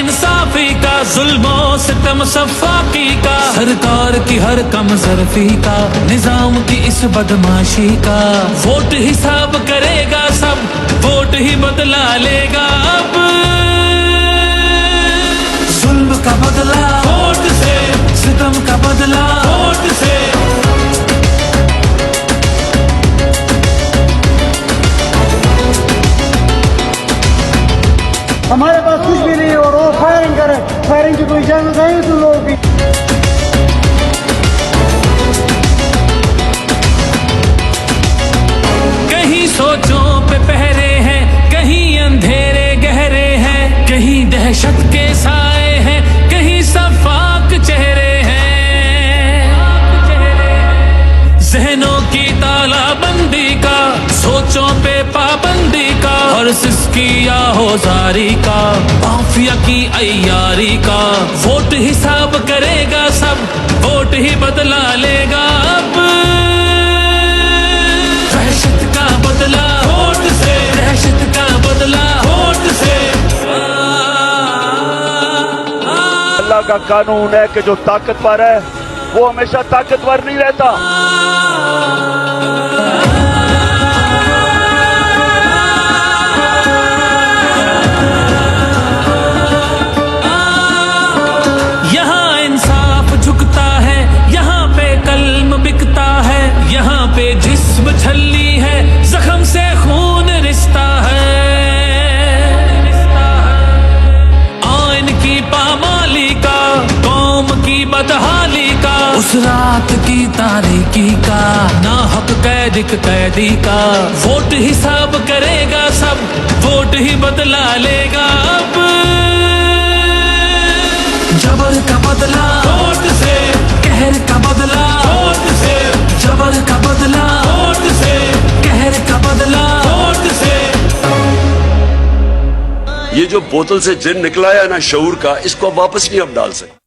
इंसाफी का, जुल्मो सितम सफाकी का, सरकार की हर कम सरफी का, निजाम की इस बदमाशी का। वोट हिसाब करेगा सब, वोट ही बदला लेगा अब। जुल्म का बदला वोट से, सितम का बदला वोट से। हमारे पास कुछ भी नहीं और वो फायरिंग करे, फायरिंग की कोई इजाजत है तो लोग भी। कहीं सोचों पे पहरे हैं, कहीं अंधेरे गहरे हैं, कहीं दहशत के साए हैं, कहीं सफाक चेहरे हैं। जहनों की तालाबंदी का, सोचों पे पाबंदी का, और सिसकी आहोजारी का, माफिया की अय्यारी का। वोट हिसाब करेगा सब, वोट ही बदला लेगा अब। दहशत का बदला वोट से, दहशत का बदला वोट से। अल्लाह का कानून है कि जो ताकतवर है वो हमेशा ताकतवर नहीं रहता। यहाँ इंसाफ झुकता है, यहाँ पे कल्म बिकता है, यहाँ पे जिस्म छलनी है, जख्म से खून रिश्ता है। आइन की पामाली का, कौम की बदहाली का, उस रात की तारीकी का, नाहक कैदी का। वोट हिसाब करेगा सब, वोट ही बदला लेगा अब। जबर का बदला वोट से, कहर का बदला वोट से, जबर का बदला वोट से, कहर का बदला वोट से। ये जो बोतल से जिन निकला है ना शऊर का, इसको आप वापस नहीं अब डाल सकते।